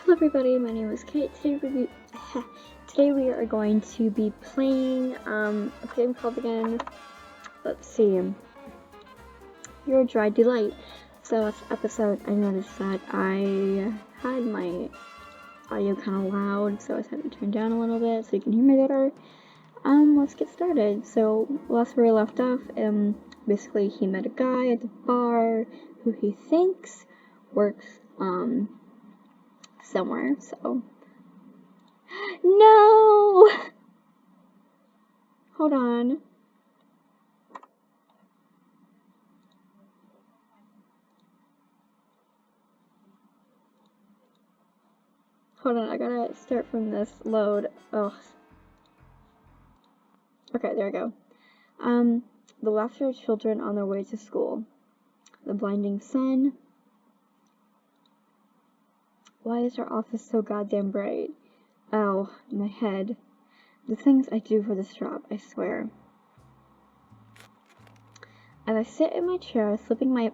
Hello everybody, my name is Kate. Today we are going to be playing a game called again, let's see, Your Dry Delight. So last episode I noticed that I had my audio kind of loud, so I decided to turn down a little bit so you can hear me better. Let's get started. So last where we left off, basically he met a guy at the bar who he thinks works somewhere, so no! Hold on. Hold on, I gotta start from this load. Ugh. Okay, there we go. The laughter of children on their way to school. The blinding sun. Why is our office so goddamn bright? Ow, my head. The things I do for this job, I swear. As I sit in my chair, sipping my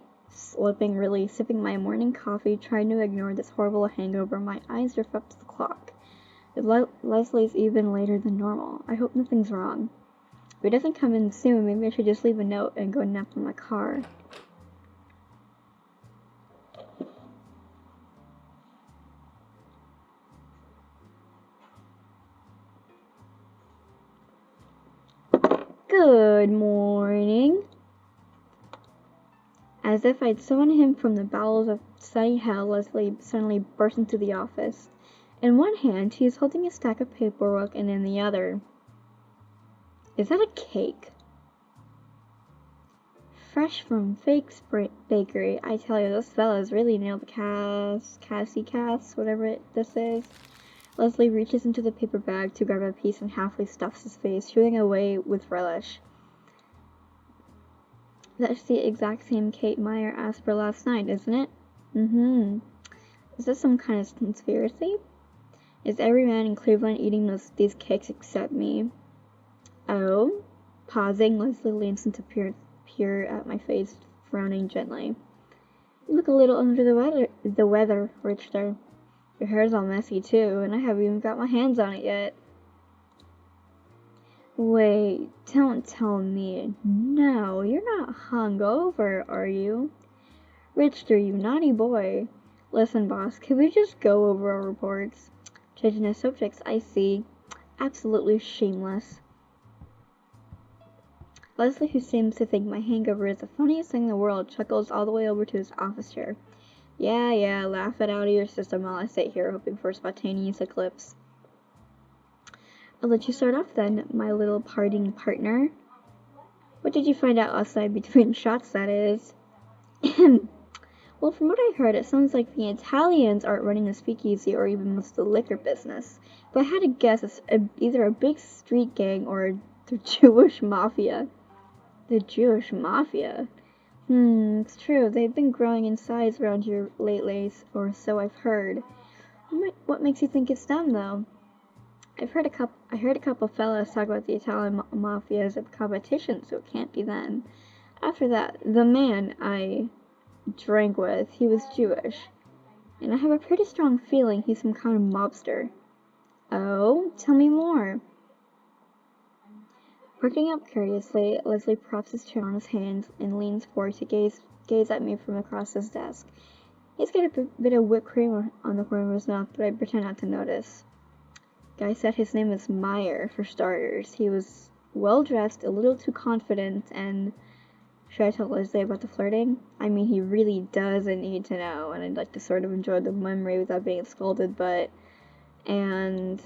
morning coffee, trying to ignore this horrible hangover, my eyes drift up to the clock. Leslie's even later than normal. I hope nothing's wrong. If he doesn't come in soon, maybe I should just leave a note and go nap in my car. Good morning. As if I'd summoned him from the bowels of sunny hell, Leslie suddenly burst into the office. In one hand, he is holding a stack of paperwork, and in the other... Is that a cake? Fresh from Fake's bakery. I tell you, those fellas really nailed the Cassie, whatever this is. Leslie reaches into the paper bag to grab a piece and halfway stuffs his face, chewing away with relish. That's the exact same cake Meyer asked for last night, isn't it? Is this some kind of conspiracy? Is every man in Cleveland eating these cakes except me? Oh? Pausing, Leslie leans to peer at my face, frowning gently. You look a little under the weather, Richter. Your hair's all messy too, and I haven't even got my hands on it yet. Wait, don't tell me. No, you're not hungover, are you? Richter, you naughty boy. Listen, boss, can we just go over our reports? Changing the subjects, I see. Absolutely shameless. Leslie, who seems to think my hangover is the funniest thing in the world, chuckles all the way over to his office chair. Yeah, laugh it out of your system while I sit here hoping for a spontaneous eclipse. I'll let you start off then, my little partying partner. What did you find out last night between shots, that is? Well, from what I heard, it sounds like the Italians aren't running the speakeasy or even most of the liquor business. If I had to guess, it's either a big street gang or the Jewish mafia. The Jewish mafia? It's true. They've been growing in size around here lately, or so I've heard. What makes you think it's them, though? I heard a couple fellas talk about the Italian mafia as a competition, so it can't be them. After that, the man I drank with, he was Jewish, and I have a pretty strong feeling he's some kind of mobster. Oh, tell me more. Perking up curiously, Leslie props his chin on his hands and leans forward to gaze at me from across his desk. He's got a bit of whipped cream on the corner of his mouth, but I pretend not to notice. Guy said his name was Meyer, for starters. He was well-dressed, a little too confident, and... Should I tell Leslie about the flirting? I mean, he really doesn't need to know, and I'd like to sort of enjoy the memory without being scolded, but... And...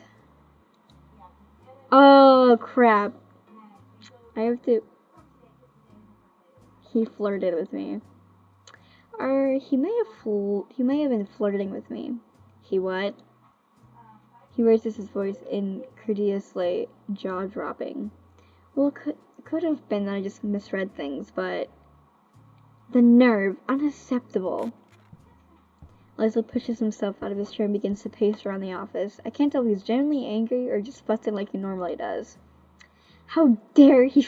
Oh, crap. I have to... He flirted with me. Or he may have been flirting with me. He what? He raises his voice incredulously, jaw-dropping. Well, it could have been that I just misread things, but... The nerve! Unacceptable! Leslie pushes himself out of his chair and begins to pace around the office. I can't tell if he's genuinely angry or just fussing like he normally does. How dare he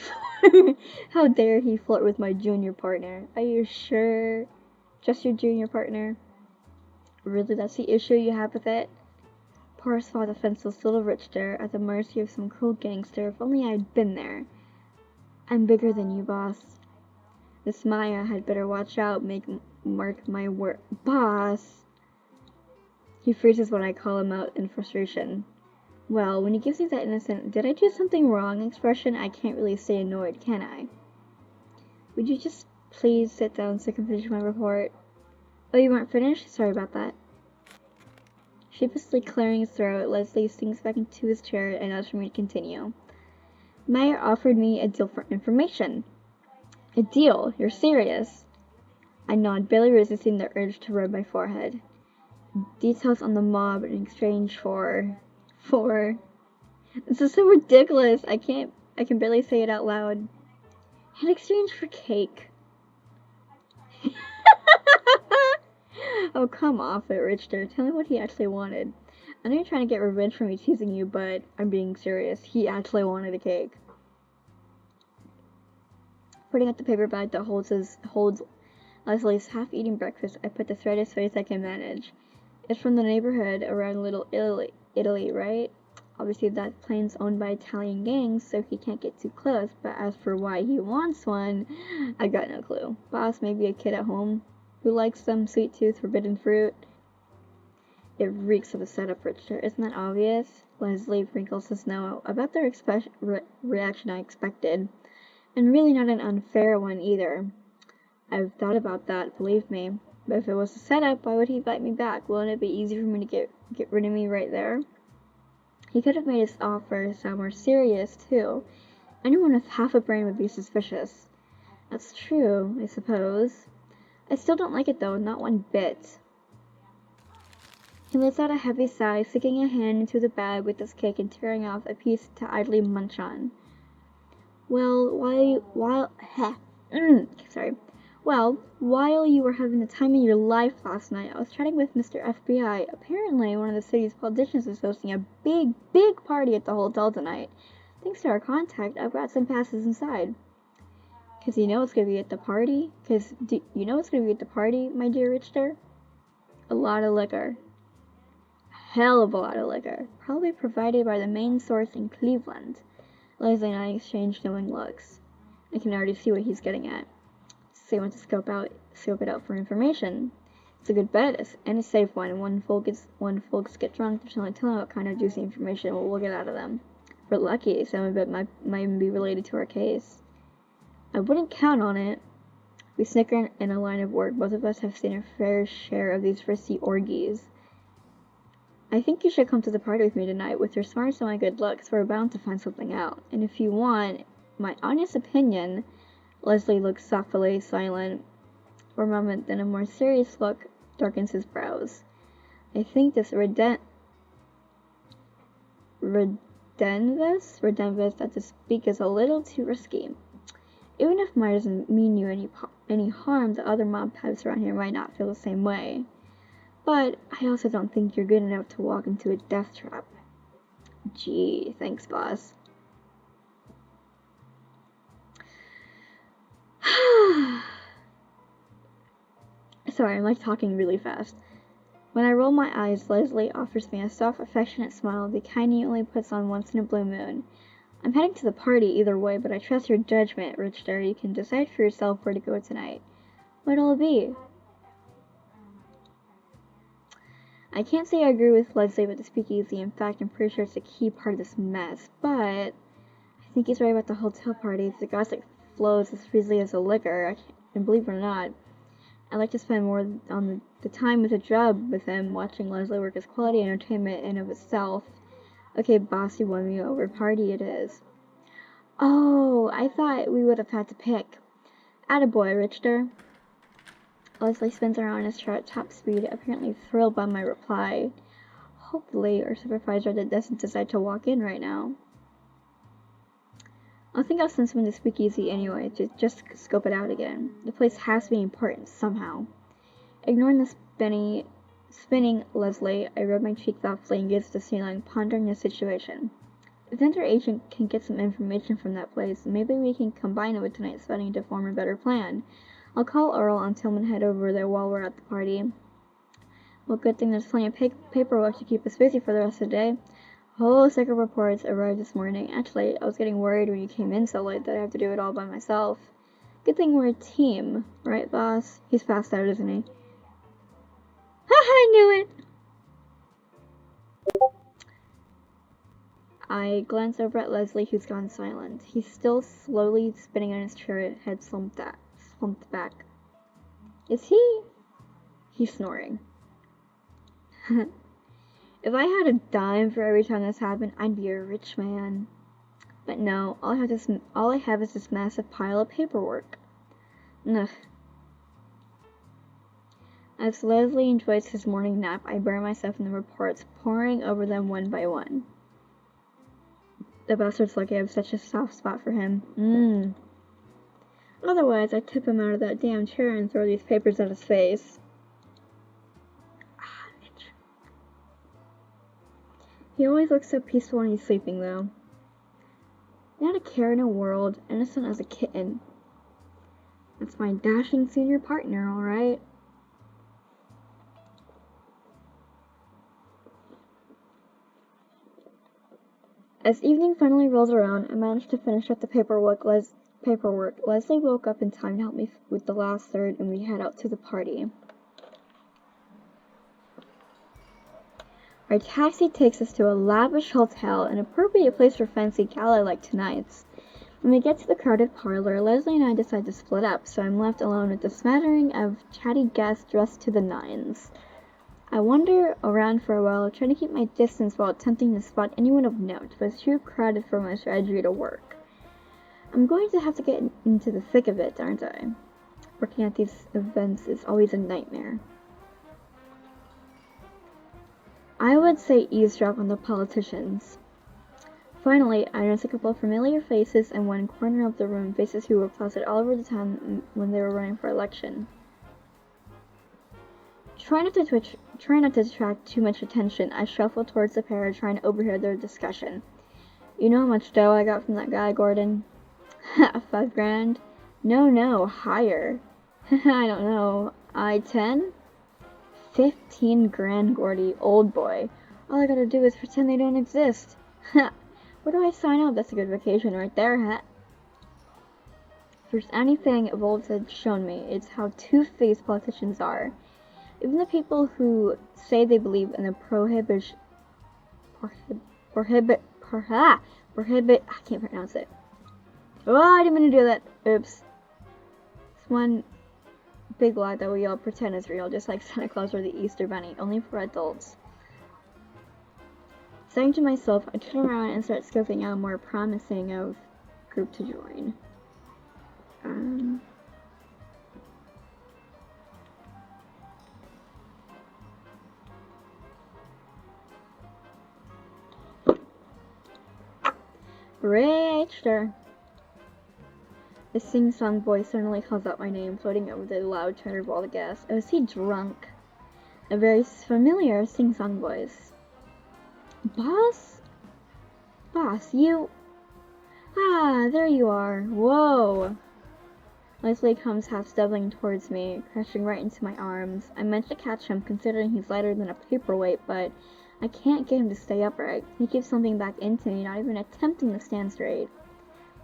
How dare he flirt with my junior partner? Are you sure? Just your junior partner? Really, that's the issue you have with it? Poor small defenseless little Richter at the mercy of some cruel gangster. If only I'd been there. I'm bigger than you, boss. Miss Meyer had better watch out, mark my word. Boss! He freezes when I call him out in frustration. Well, when he gives me that innocent, did I do something wrong expression, I can't really stay annoyed, can I? Would you just please sit down so I can finish my report? Oh, you weren't finished? Sorry about that. Sheepishly clearing his throat, Leslie sinks back into his chair and asks for me to continue. Meyer offered me a deal for information. A deal? You're serious? I nod, barely resisting the urge to rub my forehead. Details on the mob in exchange for... This is so ridiculous. I can barely say it out loud. In exchange for cake. Oh, come off it, Richter. Tell me what he actually wanted. I know you're trying to get revenge for me teasing you, but I'm being serious. He actually wanted a cake. Putting up the paper bag that holds Leslie's half-eaten breakfast, I put the thread face I can manage. It's from the neighborhood around Little Italy, right? Obviously that plane's owned by Italian gangs, so he can't get too close, but as for why he wants one, I got no clue. Boss, maybe a kid at home who likes some sweet tooth forbidden fruit. It reeks of a setup, Richter. Isn't that obvious? Leslie wrinkles his nose, about the reaction I expected, and really not an unfair one either. I've thought about that, believe me. But if it was a setup, why would he invite me back? Wouldn't it be easy for me to get rid of me right there? He could have made his offer sound more serious, too. Anyone with half a brain would be suspicious. That's true, I suppose. I still don't like it, though, not one bit. He lets out a heavy sigh, sticking a hand into the bag with his cake and tearing off a piece to idly munch on. Well, while you were having the time of your life last night, I was chatting with Mr. FBI. Apparently, one of the city's politicians is hosting a big party at the hotel tonight. Thanks to our contact, I've got some passes inside. Do you know what's going to be at the party? My dear Richter? A lot of liquor. Hell of a lot of liquor. Probably provided by the main source in Cleveland. Leslie and I exchanged knowing looks. I can already see what he's getting at. So he wants to scope it out for information. It's a good bet, and a safe one. When folks get drunk, there's no telling what kind of juicy information we'll get out of them. If we're lucky, some of it might even be related to our case. I wouldn't count on it. We snicker in a line of work. Both of us have seen a fair share of these frisky orgies. I think you should come to the party with me tonight. With your smarts and my good looks, we're bound to find something out. And if you want my honest opinion... Leslie looks softly silent for a moment, then a more serious look darkens his brows. I think this redendus, that to speak, is a little too risky. Even if Meyer doesn't mean you any harm, the other mob types around here might not feel the same way. But I also don't think you're good enough to walk into a death trap. Gee, thanks, boss. Sorry, I'm talking really fast. When I roll my eyes, Leslie offers me a soft, affectionate smile, the kind he only puts on once in a blue moon. I'm heading to the party either way, but I trust your judgment, Richter. You can decide for yourself where to go tonight. What'll it be? I can't say I agree with Leslie about the speakeasy. In fact, I'm pretty sure it's a key part of this mess, but I think he's right about the hotel party. The gossip flows as freely as the liquor, and believe it or not, I like to spend more on the time with a job with him. Watching Leslie work is quality entertainment in of itself. Okay, boss, you won me over. Party it is. Oh, I thought we would have had to pick. Attaboy, Richter. Leslie spins around his chair at top speed, apparently thrilled by my reply. Hopefully, our supervisor doesn't decide to walk in right now. I think I'll send someone to Speakeasy anyway, to just scope it out again. The place has to be important somehow. Ignoring the spinning Leslie, I rub my cheek thoughtfully and gaze at the ceiling, pondering the situation. If the inter-agent can get some information from that place, maybe we can combine it with tonight's spending to form a better plan. I'll call Earl and Tillman head over there while we're at the party. Well, good thing there's plenty of paperwork to keep us busy for the rest of the day. A whole stack of reports arrived this morning. Actually, I was getting worried when you came in so late that I have to do it all by myself. Good thing we're a team, right, boss? He's passed out, isn't he? I knew it! I glance over at Leslie, who's gone silent. He's still slowly spinning on his chair, head slumped back. Is he? He's snoring. If I had a dime for every time this happened, I'd be a rich man. But no, all I have is this massive pile of paperwork. Ugh. As Leslie enjoys his morning nap, I bury myself in the reports, poring over them one by one. The bastard's lucky I have such a soft spot for him. Otherwise, I'd tip him out of that damn chair and throw these papers at his face. Itch. He always looks so peaceful when he's sleeping, though. Not a care in the world, innocent as a kitten. That's my dashing senior partner, alright? As evening finally rolls around, I manage to finish up the paperwork. Leslie woke up in time to help me with the last third, and we head out to the party. Our taxi takes us to a lavish hotel, an appropriate place for fancy gala like tonight's. When we get to the crowded parlor, Leslie and I decide to split up, so I'm left alone with a smattering of chatty guests dressed to the nines. I wander around for a while, trying to keep my distance while attempting to spot anyone of note, but it's too crowded for my strategy to work. I'm going to have to get into the thick of it, aren't I? Working at these events is always a nightmare. I would say eavesdrop on the politicians. Finally, I noticed a couple of familiar faces in one corner of the room, faces who were plastered all over the town when they were running for election. Try not to attract too much attention. I shuffle towards the pair, trying to overhear their discussion. You know how much dough I got from that guy, Gordon? $5 grand? No, higher. I don't know. 10? 15 grand, Gordy, old boy. All I gotta do is pretend they don't exist. Where do I sign up? That's a good vacation right there, huh? If there's anything Evolved has shown me, it's how two-faced politicians are. Even the people who say they believe in the I can't pronounce it. Oh, I didn't mean to do that. Oops. It's one big lie that we all pretend is real, just like Santa Claus or the Easter Bunny, only for adults. Saying to myself, I turn around and start scoping out a more promising of group to join. Richter. The sing-song voice suddenly calls out my name, floating over the loud chatter of all the guests. Oh, is he drunk? A very familiar sing-song voice. Boss? Boss, you... Ah, there you are. Whoa. Leslie comes half stumbling towards me, crashing right into my arms. I meant to catch him, considering he's lighter than a paperweight, but I can't get him to stay upright. He keeps slumping back into me, not even attempting to stand straight.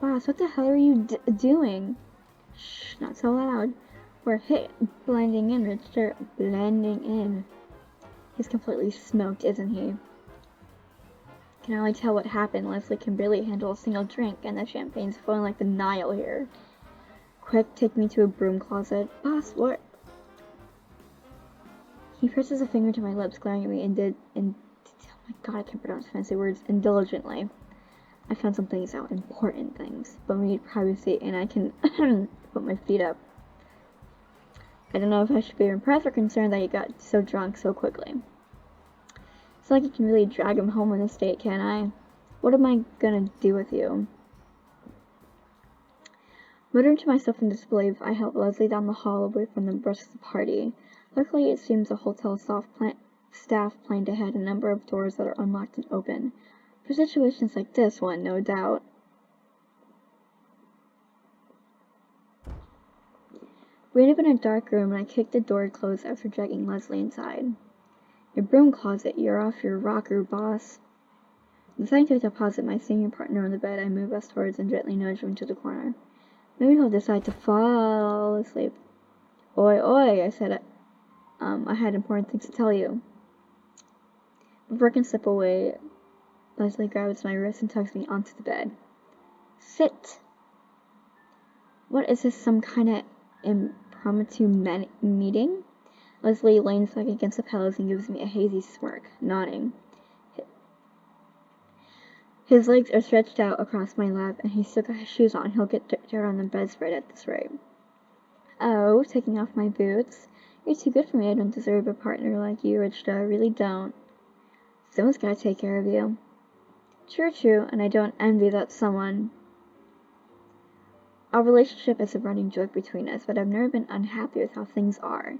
Boss, what the hell are you doing? Shh, not so loud. We're blending in, Richter. Blending in. He's completely smoked, isn't he? Can only tell what happened. Leslie can barely handle a single drink, and the champagne's flowing like the Nile here. Quick, take me to a broom closet. Boss, what? He presses a finger to my lips, glaring at me oh my god, I can't pronounce fancy words, indulgently. I found some things out, important things, but we need privacy, and I can put my feet up. I don't know if I should be impressed or concerned that he got so drunk so quickly. It's like I can really drag him home in this state, can't I? What am I gonna do with you? Muttering to myself in disbelief, I help Leslie down the hall away from the rest of the party. Luckily, it seems the hotel staff planned ahead a number of doors that are unlocked and open. For situations like this one, no doubt. We end up in a dark room, and I kick the door closed after dragging Leslie inside. Your broom closet, you're off your rocker, boss. Deciding to deposit my senior partner on the bed, I move us towards and gently nudge him to the corner. Maybe he'll decide to fall asleep. Oi, oi, I said, I had important things to tell you. Before I can step away, Leslie grabs my wrist and tugs me onto the bed. Sit! What is this, some kind of impromptu meeting? Leslie leans back against the pillows and gives me a hazy smirk, nodding. His legs are stretched out across my lap, and he's still got his shoes on. He'll get dirt on the bedspread at this rate. Oh, taking off my boots? You're too good for me. I don't deserve a partner like you, Richter. I really don't. Someone's gotta take care of you. True, and I don't envy that someone. Our relationship is a running joke between us, but I've never been unhappy with how things are.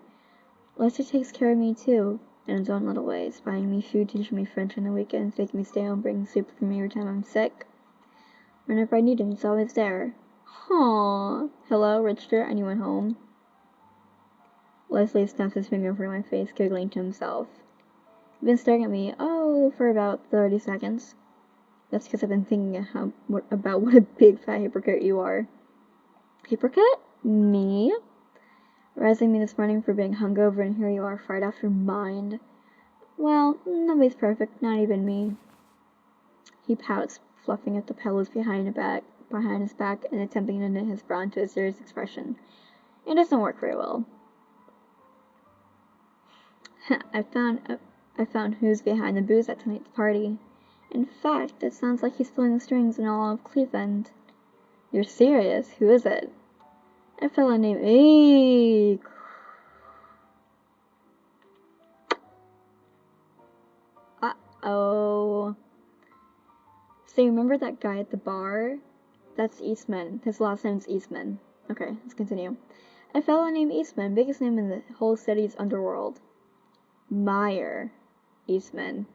Lester takes care of me too, in his own little ways, buying me food, teaching me French on the weekends, making me stay home, bringing soup for me every time I'm sick. Whenever I need him, he's always there. Aww. Hello, Richter, anyone home? Leslie snaps his finger in front of my face, giggling to himself. He's been staring at me, for about 30 seconds. That's because I've been thinking about what a big fat hypocrite you are. Hypocrite? Me? Razzing me this morning for being hungover, and here you are, fried off your mind. Well, nobody's perfect, not even me. He pouts, fluffing at the pillows behind his back and attempting to knit his brow into a serious expression. It doesn't work very well. I found who's behind the booze at tonight's party. In fact, it sounds like he's pulling the strings in all of Cleveland. You're serious? Who is it? A fellow named Eek. Uh-oh. So you remember that guy at the bar? That's Eastman. His last name's Eastman. Okay, let's continue. A fellow named Eastman, biggest name in the whole city's underworld. Meyer. Eastman.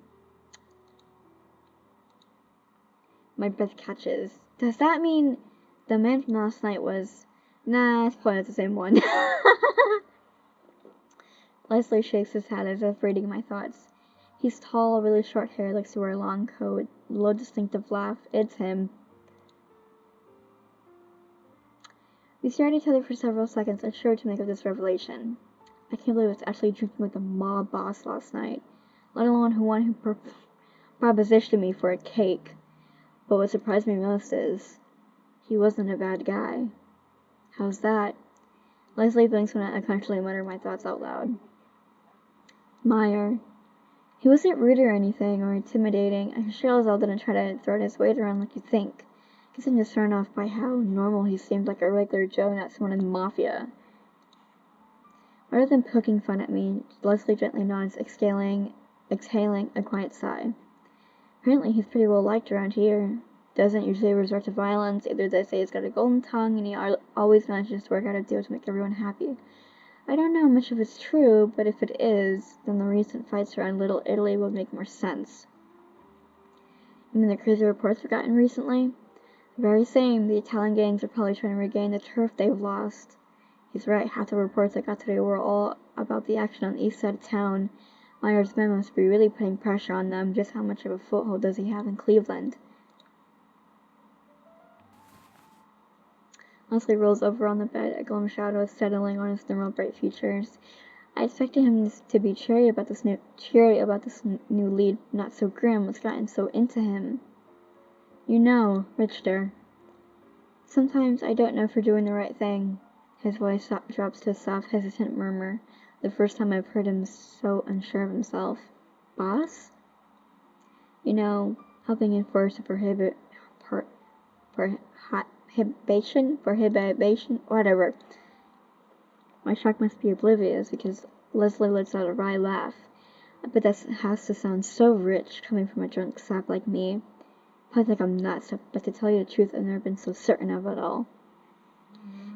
My breath catches. Does that mean the man from last night was... Nah, it's probably not the same one. Leslie shakes his head as if reading my thoughts. He's tall, really short hair, likes to wear a long coat, low distinctive laugh. It's him. We stared at each other for several seconds, unsure to make of this revelation. I can't believe I was actually drinking with the mob boss last night, let alone who propositioned me for a cake. But what surprised me most is, he wasn't a bad guy. How's that? Leslie blinks when I unconsciously mutter my thoughts out loud. Meyer. He wasn't rude or anything, or intimidating. I sure as hell didn't try to throw his weight around like you think. I guess I'm just thrown off by how normal he seemed, like a regular Joe, not someone in the mafia. Rather than poking fun at me, Leslie gently nods, exhaling a quiet sigh. Apparently he's pretty well liked around here. Doesn't usually resort to violence. Either they say he's got a golden tongue, and he always manages to work out a deal to make everyone happy. I don't know how much of it's true, but if it is, then the recent fights around Little Italy would make more sense. You mean the crazy reports we've gotten recently? The very same. The Italian gangs are probably trying to regain the turf they've lost. He's right. Half the reports I got today were all about the action on the east side of town. Meyer's men must be really putting pressure on them. Just how much of a foothold does he have in Cleveland? Leslie rolls over on the bed, a glum shadow settling on his normal bright features. I expected him to be cheery about this new lead, not so grim. What's gotten so into him? You know, Richter. Sometimes I don't know if you're doing the right thing. His voice drops to a soft, hesitant murmur. The first time I've heard him so unsure of himself. Boss? You know, helping enforce a prohibition, whatever. My shock must be oblivious because Leslie lets out a wry laugh. But that has to sound so rich coming from a drunk sap like me. I think I'm nuts, but to tell you the truth, I've never been so certain of it all.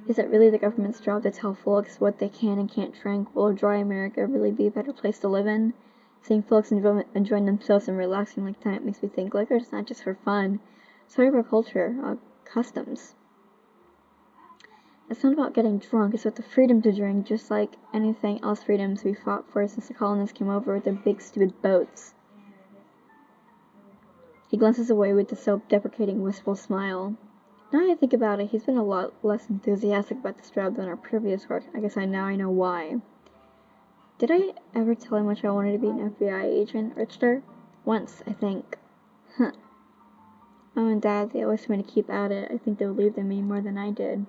Is it really the government's job to tell folks what they can and can't drink? Will a dry America really be a better place to live in? Seeing folks enjoying themselves and relaxing like that makes me think liquor is not just for fun. It's part of our culture, our customs. It's not about getting drunk, it's about the freedom to drink, just like anything else freedoms we fought for since the colonists came over with their big stupid boats. He glances away with a self-deprecating, wistful smile. Now that I think about it, he's been a lot less enthusiastic about this job than our previous work. I guess I know why. Did I ever tell him much I wanted to be an FBI agent, Richter? Once, I think. Huh. Mom and Dad, they always told me to keep at it. I think they believed in me more than I did.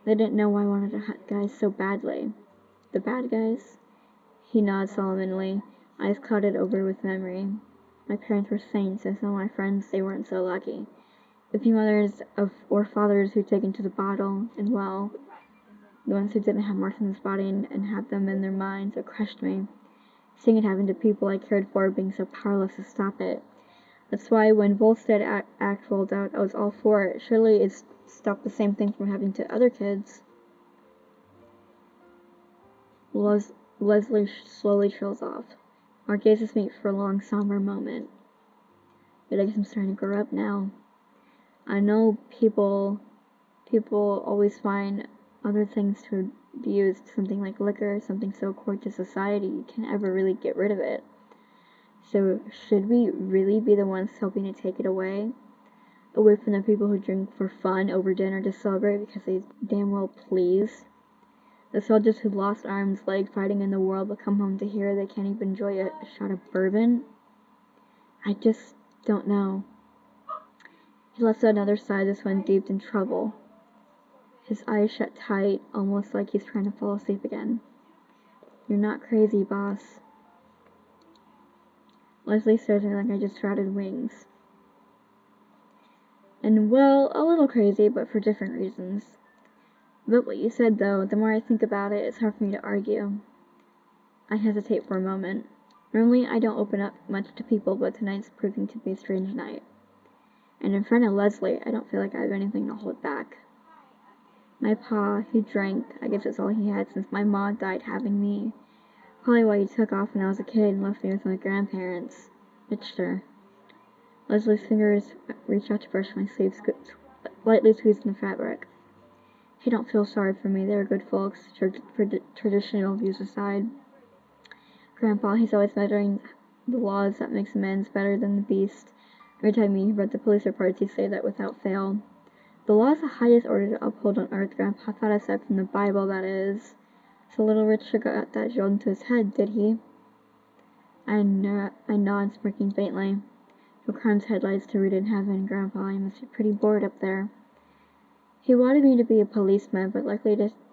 They didn't know why I wanted to hunt guys so badly. The bad guys? He nods solemnly, eyes clouded over with memory. My parents were saints, and some of my friends, they weren't so lucky. The few mothers or fathers who'd taken to the bottle, and well, the ones who didn't have Martin's body and had them in their minds, it crushed me. Seeing it happen to people I cared for, being so powerless to stop it. That's why when Volstead Act rolled out, I was all for it. Surely it's stopped the same thing from happening to other kids. Leslie slowly trails off. Our gazes meet for a long, somber moment. But I guess I'm starting to grow up now. I know people always find other things to abuse, something like liquor, something so core to society, you can't ever really get rid of it. So should we really be the ones helping to take it away? Away from the people who drink for fun over dinner to celebrate because they damn well please? The soldiers who lost arms, leg fighting in the world but come home to hear they can't even enjoy a shot of bourbon? I just don't know. He lets out another sigh, this one deep in trouble. His eyes shut tight, almost like he's trying to fall asleep again. You're not crazy, boss. Leslie stares at me like I just sprouted wings. And well, a little crazy, but for different reasons. But what you said, though, the more I think about it, it's hard for me to argue. I hesitate for a moment. Normally, I don't open up much to people, but tonight's proving to be a strange night. And in front of Leslie, I don't feel like I have anything to hold back. My pa, he drank. I guess it's all he had since my mom died having me. Probably why he took off when I was a kid and left me with my grandparents. Richter. Leslie's fingers reach out to brush my sleeves, lightly squeezing the fabric. He don't feel sorry for me. They're good folks, traditional views aside. Grandpa, he's always measuring the laws that makes men's better than the beast. Every time he read the police reports, he'd say that without fail. The law is the highest order to uphold on earth, Grandpa thought, aside from the Bible, that is. So little Richard got that drilled into his head, did he? I nod, smirking faintly. No crime's headlights to read in heaven, Grandpa. You must be pretty bored up there. He wanted me to be a policeman, but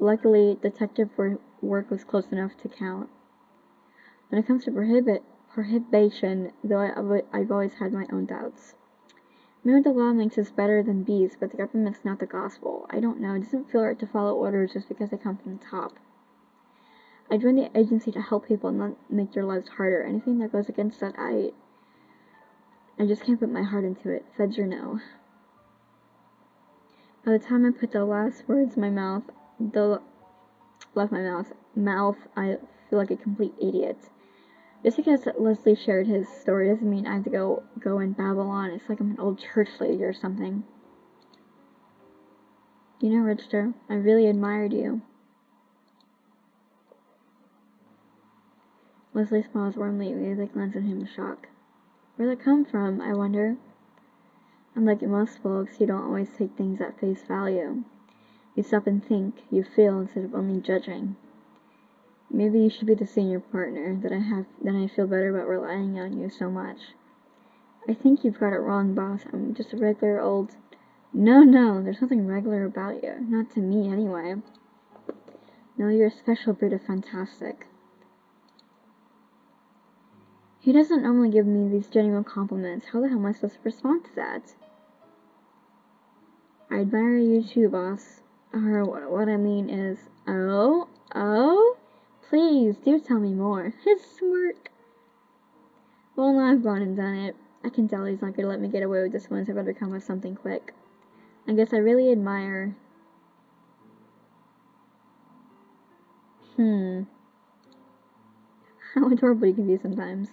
luckily detective work was close enough to count. When it comes to prohibition, though I've always had my own doubts. Maybe the law makes us better than bees, but the government's not the gospel. I don't know. It doesn't feel right to follow orders just because they come from the top. I joined the agency to help people, not make their lives harder. Anything that goes against that, I just can't put my heart into it. Feds or no. By the time I put the last words in my mouth, I feel like a complete idiot. Just because Leslie shared his story doesn't mean I have to go and babble on. It's like I'm an old church lady or something. You know, Richter, I really admired you. Leslie smiles warmly at me as I glance at him in shock. Where'd that come from, I wonder? Unlike most folks, you don't always take things at face value. You stop and think, you feel, instead of only judging. Maybe you should be the senior partner, then I feel better about relying on you so much. I think you've got it wrong, boss. I'm just a regular old... No, there's nothing regular about you. Not to me, anyway. No, you're a special breed of fantastic. He doesn't normally give me these genuine compliments. How the hell am I supposed to respond to that? I admire you too, boss. Or what I mean is... Oh? Please, do tell me more. His smirk. Well, now I've gone and done it. I can tell he's not gonna let me get away with this one, so I better come with something quick. I guess I really admire... How adorable you can be sometimes.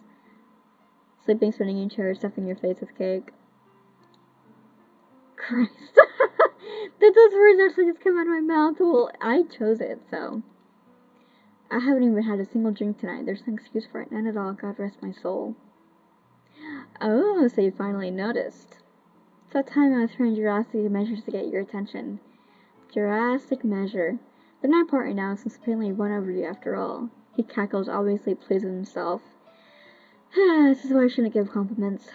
Sleeping, spinning in chairs, stuffing your face with cake. Christ. Did those words actually just come out of my mouth? Well, I chose it, so. I haven't even had a single drink tonight. There's no excuse for it. None at all. God rest my soul. Oh, so you finally noticed. It's that time I was trying Jurassic measures to get your attention. Jurassic measure. They're not important right now, since apparently won over you after all. He cackles, obviously pleased with himself. This is why I shouldn't give compliments.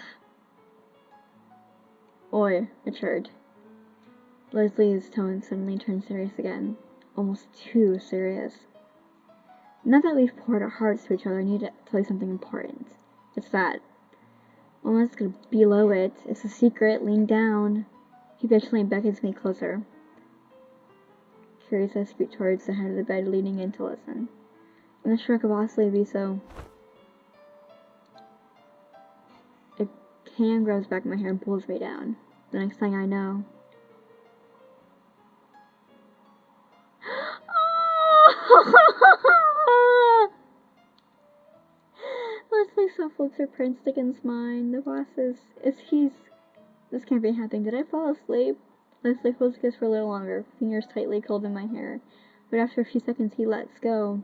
Oi, Richard. Leslie's tone suddenly turned serious again. Almost too serious. Now that we've poured our hearts to each other, I need to tell you something important. It's that. Almost gonna below it. It's a secret. Lean down. He patiently beckons me closer. Curious, I scoot towards the head of the bed, leaning in to listen. I'm not sure I could possibly be so. A hand grabs back my hair and pulls me down. The next thing I know. Leslie soft flips her print stick against mine. The boss is this can't be happening. Did I fall asleep? Leslie holds kiss for a little longer, fingers tightly curled in my hair. But after a few seconds, he lets go.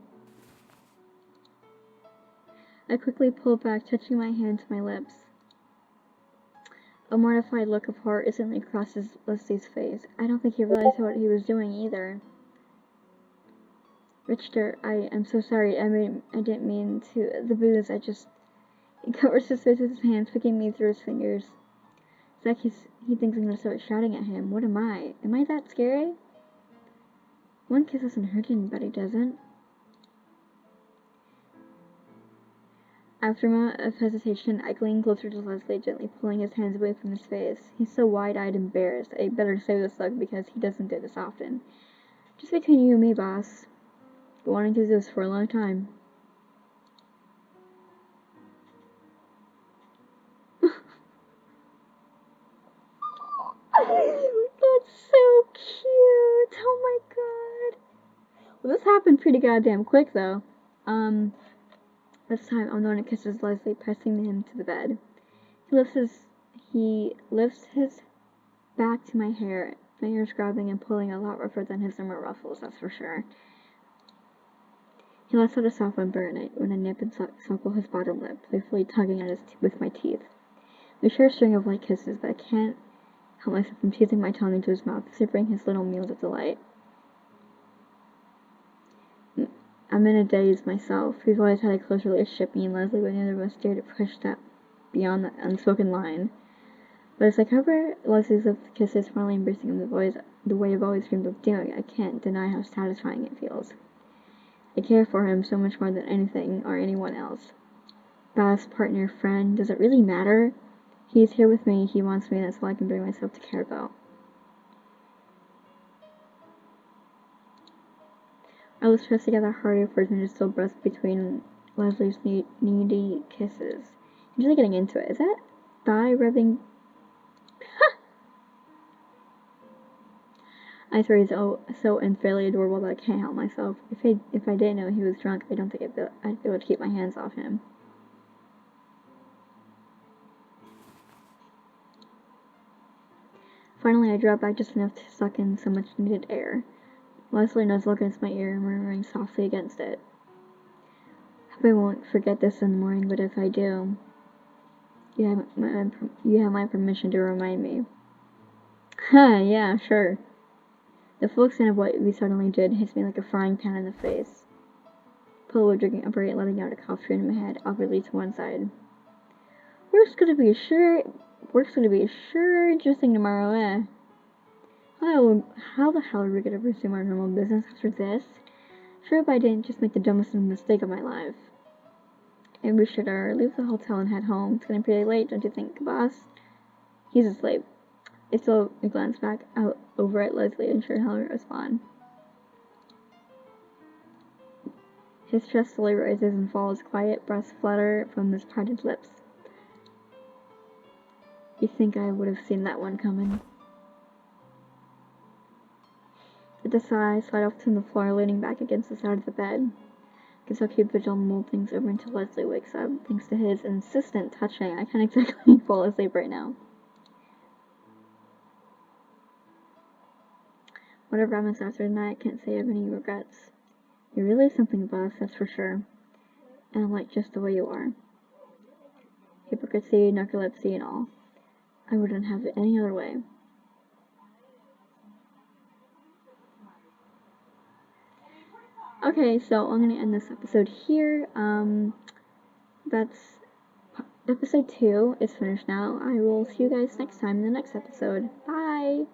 I quickly pull back, touching my hand to my lips. A mortified look of horror instantly crosses Leslie's face. I don't think he realized what he was doing either. Richter, I'm so sorry. I didn't mean to. The booze, He covers his face with his hands, picking me through his fingers. It's like he thinks I'm gonna start shouting at him. What am I? Am I that scary? One kiss doesn't hurt anybody, does it? After a moment of hesitation, I lean closer to Leslie, gently pulling his hands away from his face. He's so wide-eyed and embarrassed. I better save this look because he doesn't do this often. Just between you and me, boss. Been wanting to do this for a long time. That's so cute. Oh my god. Well, this happened pretty goddamn quick, though. This time I'm the one who kisses Leslie, pressing him to the bed. He lifts his back to my hair, fingers grabbing and pulling a lot rougher than his normal ruffles, that's for sure. He lets out a soft whimper when I nip and suckle his bottom lip, playfully tugging at with my teeth. We share a string of light kisses, but I can't help myself from teasing my tongue into his mouth, sipping his little meals of delight. I'm in a daze myself. We've always had a close relationship, me and Leslie, but neither of us dared to push that beyond the unspoken line. But as I cover Leslie's lips with kisses, finally embracing him the way I've always dreamed of doing, I can't deny how satisfying it feels. I care for him so much more than anything or anyone else. Best partner, friend, does it really matter? He's here with me, he wants me, and that's all I can bring myself to care about. Our lips pressed together harder for his still breath between Leslie's needy kisses. I'm really getting into it. Is that thigh rubbing? I swear he's so unfairly adorable that I can't help myself. If I didn't know he was drunk, I don't think I'd be able to keep my hands off him. Finally, I drop back just enough to suck in so much needed air. Leslie nuzzles against my ear, murmuring softly against it. Hope I won't forget this in the morning, but if I do, you have my permission to remind me. Yeah, sure. The full extent of what we suddenly did hits me like a frying pan in the face. Pillow drinking upright, letting out a cough in my head, awkwardly to one side. Work's gonna be sure interesting tomorrow, eh? How the hell are we gonna resume our normal business after this? Sure if I didn't just make the dumbest mistake of my life. Maybe we should leave the hotel and head home. It's getting pretty late, don't you think, boss? He's asleep. I still glance back out over at Leslie, unsure how to respond. His chest slowly rises and falls, quiet breaths flutter from his parted lips. You think I would have seen that one coming? With a sigh, I slide off to the floor, leaning back against the side of the bed. Guess I'll keep vigil and mull things over until Leslie wakes up. Thanks to his insistent touching, I can't exactly fall asleep right now. Whatever happens after tonight, I can't say I have any regrets. You're really something, boss, that's for sure. And I like just the way you are. Hypocrisy, narcolepsy, and all. I wouldn't have it any other way. Okay, so I'm gonna end this episode here. That's episode 2 is finished now. I will see you guys next time in the next episode. Bye!